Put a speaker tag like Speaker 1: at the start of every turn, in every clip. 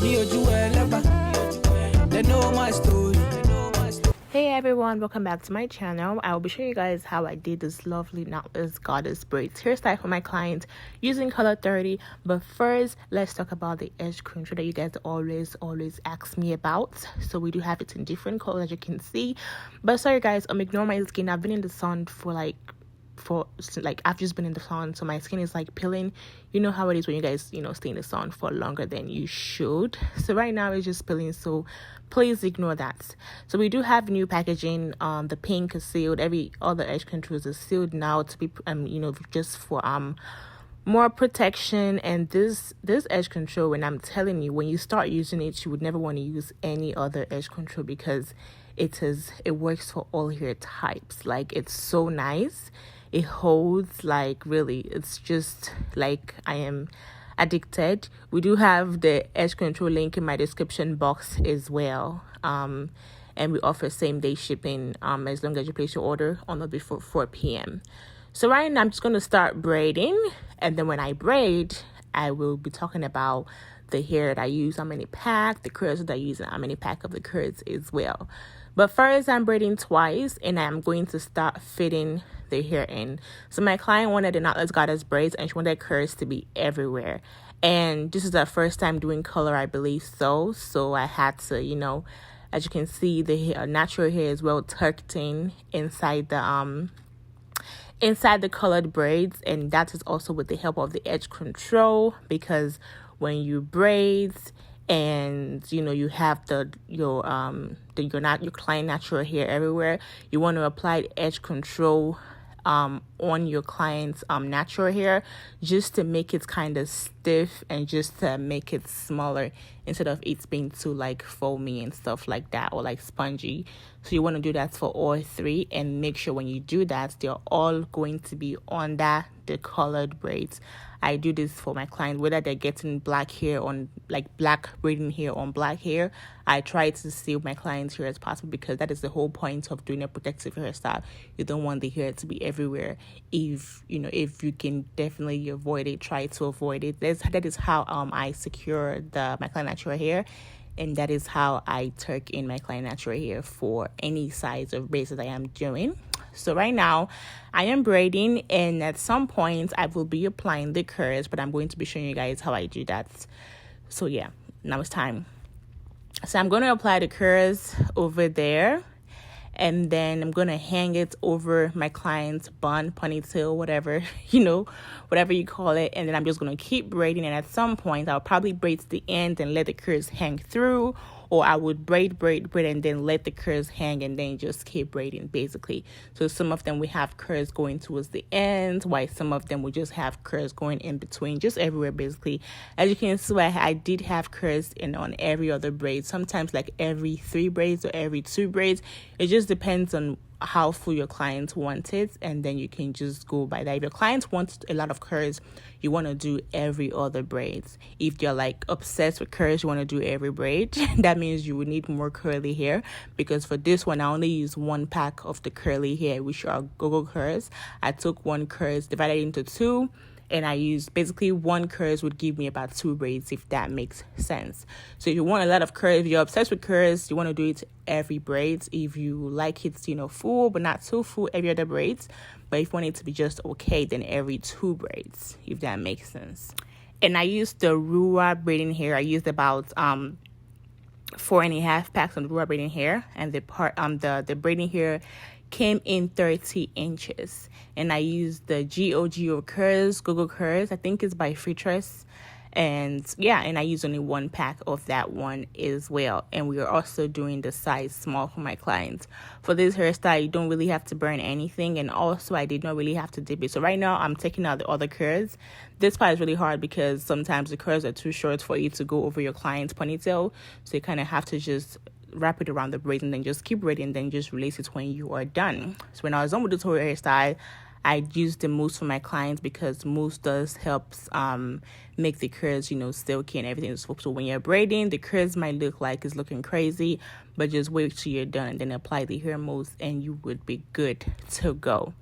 Speaker 1: They know my story.
Speaker 2: Hey everyone, welcome back to my channel. I will be showing you guys how I did this lovely knotless goddess braids hairstyle for my client using color 30. But first, let's talk about the edge control that you guys always ask me about. So we do have it in different colors, as you can see. But sorry guys, ignore my skin. I've been in the sun for I've just been in the sun, so my skin is like peeling. You know how it is when you guys stay in the sun for longer than you should. So right now it's just peeling, so please ignore that. So we do have new packaging. The pink is sealed, every other edge controls is sealed now to be just for more protection. And this edge control, when I'm telling you, when you start using it, you would never want to use any other edge control because it works for all hair types. Like, it's so nice. It holds, like, really, it's just like I am addicted. We do have the edge control link in my description box as well. And we offer same day shipping as long as you place your order on or before 4 p.m. So right now I'm just going to start braiding, and then when I braid, I will be talking about the hair that I use, how many pack, the curls that I use, and how many pack of the curls as well. But first, I'm braiding twice, and I'm going to start fitting the hair in. So my client wanted the Knotless goddess braids, and she wanted curls to be everywhere. And this is our first time doing color, I believe so. So I had to, as you can see, the natural hair is well tucked in inside the colored braids, and that is also with the help of the edge control, because when you braid and you have your client natural hair everywhere, you want to apply edge control on your client's natural hair, just to make it kind of stiff and just to make it smaller instead of it being too like foamy and stuff like that, or like spongy. So you want to do that for all three, and make sure when you do that, they're all going to be under the colored braids. I do this for my clients, whether they're getting black hair on, like black braiding hair on black hair. I try to save my clients' hair as possible, because that is the whole point of doing a protective hairstyle. You don't want the hair to be everywhere. If you can definitely avoid it, try to avoid it. That is how I secure my client natural hair, and that is how I tuck in my client natural hair for any size of braids that I am doing. So right now I am braiding, and at some point I will be applying the curls, but I'm going to be showing you guys how I do that. So yeah, now it's time. So I'm going to apply the curls over there, and then I'm going to hang it over my client's bun, ponytail, whatever, whatever you call it. And then I'm just going to keep braiding. And at some point, I'll probably braid to the end and let the curls hang through. Or I would braid, and then let the curls hang and then just keep braiding, basically. So some of them we have curls going towards the end, while some of them we just have curls going in between, just everywhere, basically. As you can see, I did have curls on every other braid, sometimes like every 3 braids or every 2 braids. It just depends on how full your clients want it, and then you can just go by that. If your clients want a lot of curls, you want to do every other braids. If you're like obsessed with curls, you want to do every braid. That means you would need more curly hair, because for this one I only use 1 pack of the curly hair, which are go-go curls. I took 1 curls, divided into 2, and I used basically 1 curls would give me about 2 braids, if that makes sense. So if you want a lot of curls, if you're obsessed with curls, you want to do it every braids. If you like it full but not too full, every other braids. But if you want it to be just okay, then every 2 braids, if that makes sense. And I used the Ruwa braiding hair. I used about 4.5 packs of Ruwa braiding hair, and the braiding hair came in 30 inches. And I used the GOGO curls, Google curls. I think it's by Freetress. And yeah, and I used only 1 pack of that one as well. And we are also doing the size small for my clients. For this hairstyle, you don't really have to burn anything, and also I did not really have to dip it. So right now I'm taking out the other curls. This part is really hard because sometimes the curls are too short for you to go over your client's ponytail, so you kind of have to just wrap it around the braids and then just keep braiding, and then just release it when you are done. So when I was done with the tutorial hairstyle, I use the mousse for my clients, because mousse does helps make the curls, silky and everything. So when you're braiding, the curls might look like it's looking crazy, but just wait till you're done and then apply the hair mousse, and you would be good to go.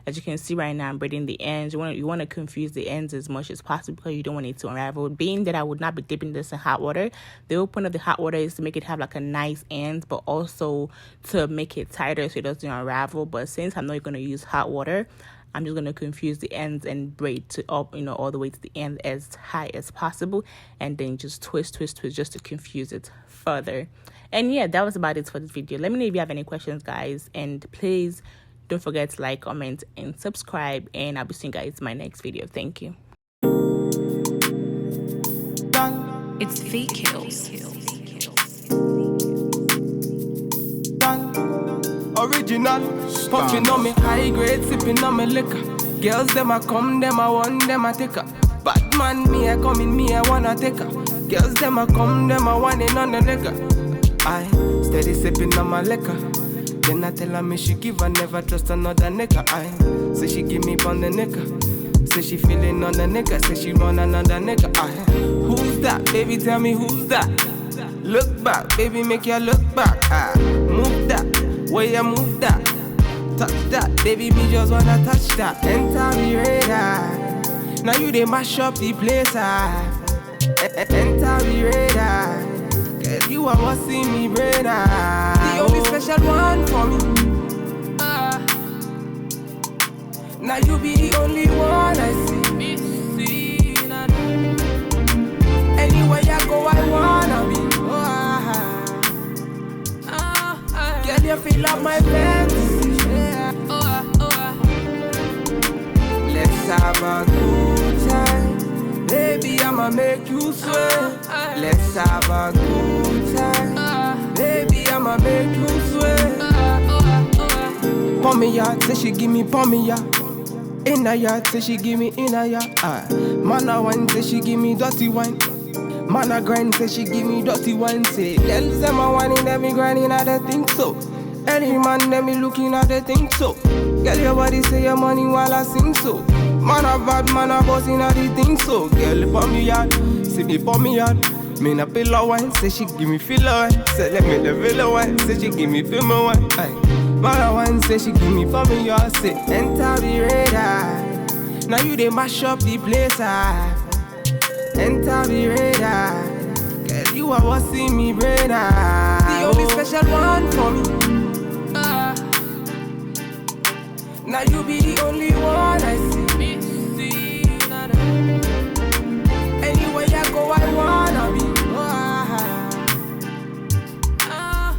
Speaker 2: As you can see right now, I'm braiding the ends. You want to confuse the ends as much as possible because you don't want it to unravel. Being that I would not be dipping this in hot water, the whole point of the hot water is to make it have like a nice end, but also to make it tighter so it doesn't unravel. But since I'm not going to use hot water, I'm just going to confuse the ends and braid to up, all the way to the end as high as possible, and then just twist just to confuse it further. And yeah, that was about it for this video. Let me know if you have any questions, guys, and please don't forget to like, comment, and subscribe, and I'll be seeing you guys in my next video. Thank you.
Speaker 3: It's fake kills.
Speaker 1: Original, puffing on me high grade, sipping on me liquor. Girls them a come, them a want, them a take her. Bad man, me a come in, me a wanna take her. Girls them a come, them a want it on the liquor. I steady sipping on my liquor. Then I tell her me she give her, never trust another nigga. I say she give me on the nigga. Say she feeling on the nigga. Say she run another nigga. I who's that? Baby, tell me who's that? Look back, baby, make you look back. I move that. Where you move that, touch that, baby, me just wanna touch that. Enter me radar, now you they mash up the place. Enter me radar, girl, you are what see me brain. The only special one for me. Now you be the only one I see. Anywhere you go, I wanna be. Girl, you feel like my fantasy. Let's have a good time. Baby, I'ma make you sweat. Let's have a good time. Baby, I'ma make you sweat. Pommy yard, say she give me pommy yard. In a yard, say she give me in a yard. Man a wine, say she give me dirty wine. Man a grind, say she give me dirty wine. Say, girls them a whining, them me grinding, I don't think so. Any man, them me looking at the think so. Girl, your body say your money while I sing so. Man a bad, man a bossing at the thing so. Girl, pon me yard, see me pon me yard. Me na pillow wine, say she give me filler wine. Say let me the villa wine, say she give me film wine. Man a wine, say she give me pon me yard. Say enter the radar, now you they mash up the place. Enter the radar, girl, you are what see me brain. The only special one for me. Now you be the only one I see. Anywhere you go, I wanna be.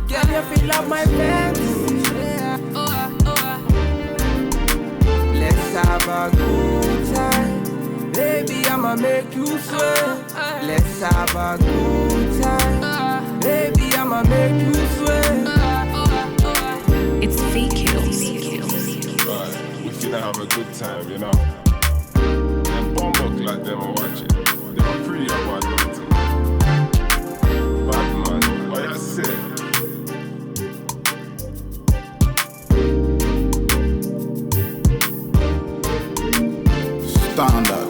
Speaker 1: Girl, you feel like my fantasy. Let's have a good time. Baby, I'ma make you sweat. Let's have a good time. Baby, I'ma make you sweat.
Speaker 3: It's fake kills.
Speaker 4: We finna have a good time, you know. Them bomb like them are watching. They are pretty about it. Bad man, what you say?
Speaker 5: Standard.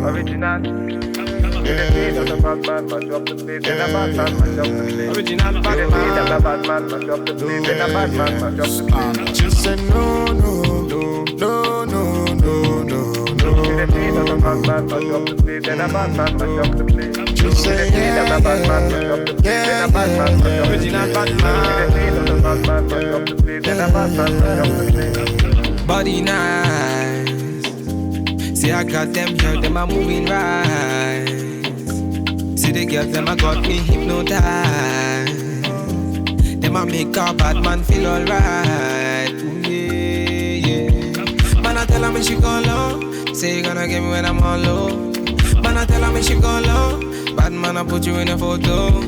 Speaker 1: Original.
Speaker 5: Just say no, no, no, no, no, no, no, no. Just say yeah,
Speaker 1: Body nice. See I got them here, them are moving right. See the girls, them a got me hypnotized. Them a make a bad man feel alright. Ooh, yeah, yeah. Man I tell her me she go low. Say you gonna get me when I'm on low. Man I tell her me she go low. Bad man I put you in a photo.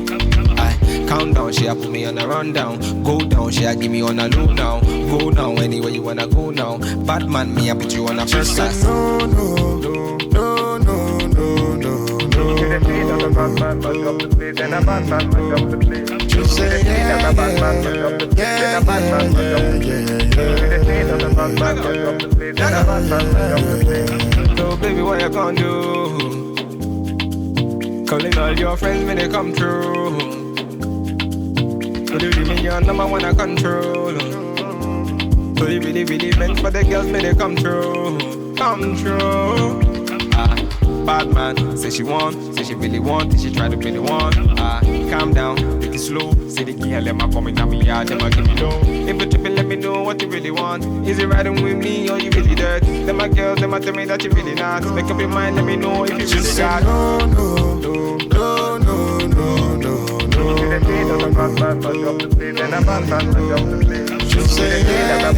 Speaker 1: Count down, she a put me on a rundown. Go down, she a give me on a low now. Go down anywhere you wanna go now. Bad man, me a put you on a first class.
Speaker 5: no, no, no, no, no, no, no. She say yeah,
Speaker 1: So baby, what you gonna do? Calling all your friends when they come through. So you give me your number one I control. So you really meant for the girls when they come through. Come true. Bad man, say she want, say she really want, say she try to be the one. Calm down, take it slow. Say the girl, let me come in on me yard, let me give me low. If you tripping, let me know what you really want. Is it riding with me or you really dirt? Then my girls, them tell me that you really not. Make up your mind, let me know if you really got.
Speaker 5: no, no, no, no, no, no, no, no. She say yeah,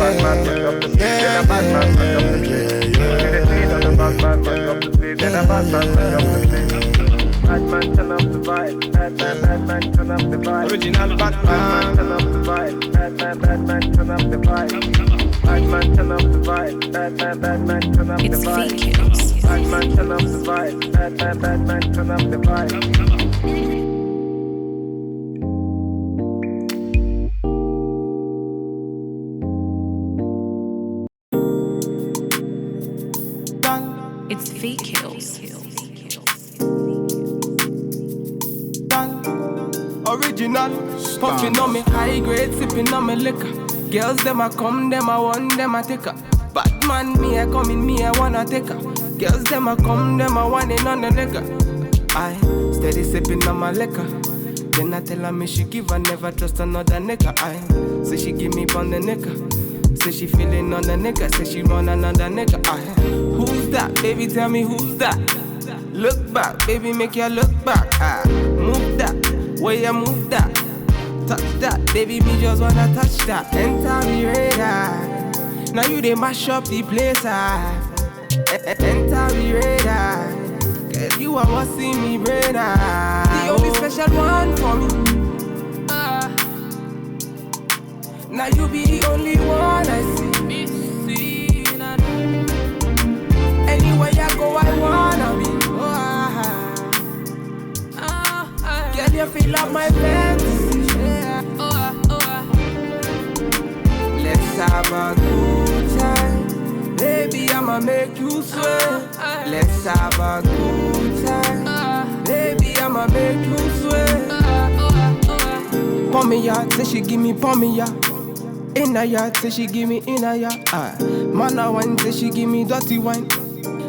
Speaker 1: Bad man, turn up the vibe. Bad man, turn up the vibe. Original bad man, turn up the vibe. Bad man, turn up the vibe. Bad man, turn up the vibe. Bad man, turn up the
Speaker 3: It's
Speaker 1: vibe.
Speaker 3: fake kills.
Speaker 1: Bad man, turn up the vibe. Bad man, turn up the vibe.
Speaker 3: It's fake kills.
Speaker 1: Original, puffing on me high grade, sipping on me liquor. Girls, them a come, them a want, them a take her. Bad man, me a come in, me a wanna take her. Girls, them a come, them a want it on the nigga. I steady sipping on my liquor. Then I tell her me she give her, never trust another nigga. I say she give me on the nigga. Say she feeling on the nigga, say she want another nigga. I who's that? Baby, tell me who's that? Look back, baby, make you look back. Move that. Where you move that, touch that, baby, me just wanna touch that. Enter me radar, now you they mash up the place. Enter me radar, girl, you are what see me brain. The only special one for me. Now you be the only one I see. Anywhere you go, I wanna be. Girl, you feel up my fantasy. Let's have a good time. Baby, I'ma make you sweat. Let's have a good time. Baby, I'ma make you sweat. Pour me yard, say she give me pour me yard. In a yard, say she give me in a yard. Man a wine, say she give me dirty wine.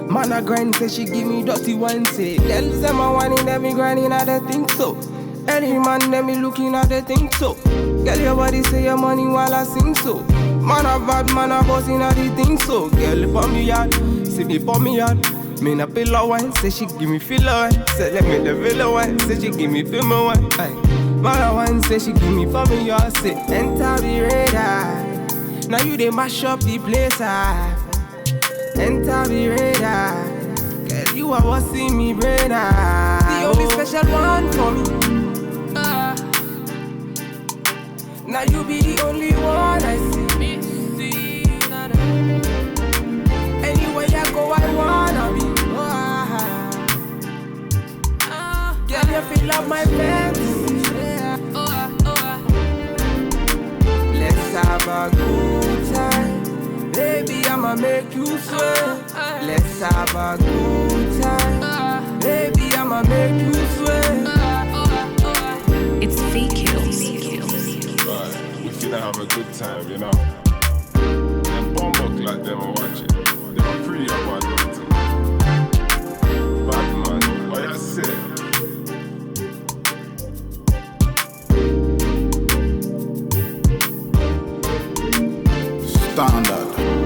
Speaker 1: Man a grind, say she give me dirty wine. Say, girls them a whining, them me grinding, I don't think so. Any man, them me looking at the think so. Girl, your body say your money while I sing so. Man a bad, man a bossing at the thing so. Girl, pour me yard, say me pour me yard. Me na pillow wine, say she give me filler wine. Say let me the villa wine, say she give me film wine. Aye. Man a wine, say she give me pour me yard. Say enter the radar, now you they mash up the place. Enter the radar, girl, you are what see me brain. The only special one for me. Now you be the only one I see. Anywhere you go, I wanna be. Girl, you feel up my fantasy. Let's have a good time. Baby, I'ma make you sweat. Let's have a good time. Baby, I'ma make you sweat.
Speaker 3: It's fake kills.
Speaker 4: Right, we finna have a good time, you know. And bomb like them and watch it. They are pretty about it. Bad man, what you say?
Speaker 5: standard.